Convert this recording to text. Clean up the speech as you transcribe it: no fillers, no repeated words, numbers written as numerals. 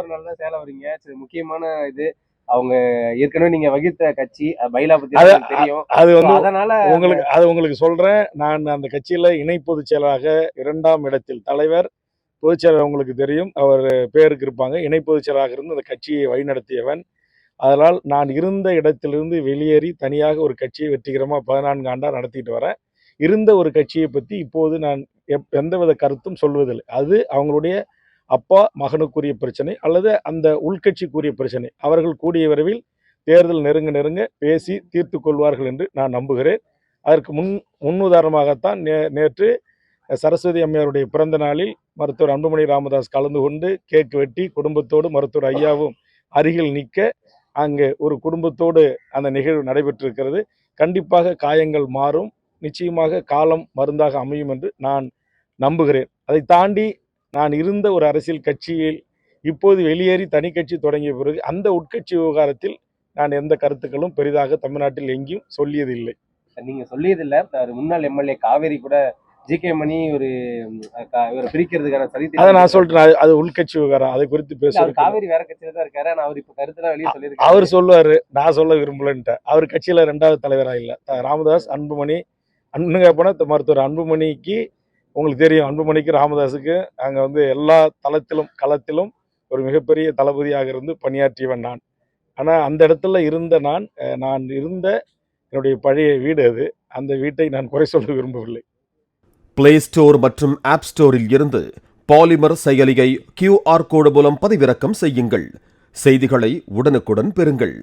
ஒரு நாள் தான் சேலம் வரீங்க. சரி, முக்கியமான இது அவங்க ஏற்கனவே நீங்க வகித்த கட்சி பைலா பத்தி தெரியும். அது வந்து அதனால உங்களுக்கு சொல்றேன். நான் அந்த கட்சியில இணை பொதுச் செயலாளராக 2ஆம் இடத்தில் தலைவர் பொதுச் செயலாளர் உங்களுக்கு தெரியும். அவர் பேருக்கு இருப்பாங்க. இணை பொதுச் செயலாளராக இருந்து அந்த கட்சியை வழிநடத்தியவன். அதனால் நான் இருந்த இடத்திலிருந்து வெளியேறி தனியாக ஒரு கட்சியை வெற்றிகரமாக 14 ஆண்டா நடத்திட்டு வரேன். இருந்த ஒரு கட்சியை பற்றி இப்போது நான் எந்தவித கருத்தும் சொல்வதில்லை. அது அவங்களுடைய அப்பா மகனுக்குரிய பிரச்சனை அல்லது அந்த உள்கட்சிக்குரிய பிரச்சனை. அவர்கள் கூடிய விரைவில் தேர்தல் நெருங்க நெருங்க பேசி தீர்த்து கொள்வார்கள் என்று நான் நம்புகிறேன். அதற்கு முன்னுதாரணமாகத்தான் நேற்று சரஸ்வதி அம்மையாருடைய பிறந்த நாளில் மருத்துவர் அன்புமணி ராமதாஸ் கலந்து கொண்டு கேக் வெட்டி குடும்பத்தோடு மருத்துவர் ஐயாவும் அருகில் நிற்க அங்கே ஒரு குடும்பத்தோடு அந்த நிகழ்வு நடைபெற்றிருக்கிறது. கண்டிப்பாக காயங்கள் மாறும். நிச்சயமாக காலம் மருந்தாக அமையும் என்று நான் நம்புகிறேன். அதை தாண்டி நான் இருந்த ஒரு அரசியல் கட்சியில் இப்போது வெளியேறி தனி கட்சி தொடங்கிய பிறகு அந்த உட்கட்சி விவகாரத்தில் நான் எந்த கருத்துக்களும் பெரிதாக தமிழ்நாட்டில் எங்கேயும் சொல்லியதில்லை. நீங்க சொல்லியதில்லை. முன்னாள் எம்எல்ஏ காவேரி கூட ஜி.கே. மணி ஒரு பிரிக்கிறதுக்கான அதை நான் சொல்றேன். அது உள்கட்சி விவகாரம். அதை குறித்து பேசுறேன். காவேரி வேற கட்சியில தான் இருக்காரு. அவர் இப்ப கருத்துலாம் வெளியே சொல்லியிருக்காரு. அவர் சொல்லுவாரு, நான் சொல்ல விரும்பலன்ட்டு. அவர் கட்சியில 2வது தலைவராக இல்லை. ராமதாஸ் அன்புமணி அண்ணுங்க போன மருத்துவர் அன்புமணிக்கு உங்களுக்கு தெரியும். அன்புமணிக்கு ராமதாஸுக்கு அங்கே வந்து எல்லா தளத்திலும் களத்திலும் ஒரு மிகப்பெரிய தளபதியாக இருந்து பணியாற்றியவன் நான். ஆனால் அந்த இடத்துல இருந்த நான் இருந்த என்னுடைய பழைய வீடு அது. அந்த வீட்டை நான் குறை சொல்ல விரும்பவில்லை. பிளே ஸ்டோர் மற்றும் ஆப் ஸ்டோரில் இருந்து பாலிமர் செயலியை QR கோடு மூலம் பதிவிறக்கம் செய்யுங்கள். செய்திகளை உடனுக்குடன் பெறுங்கள்.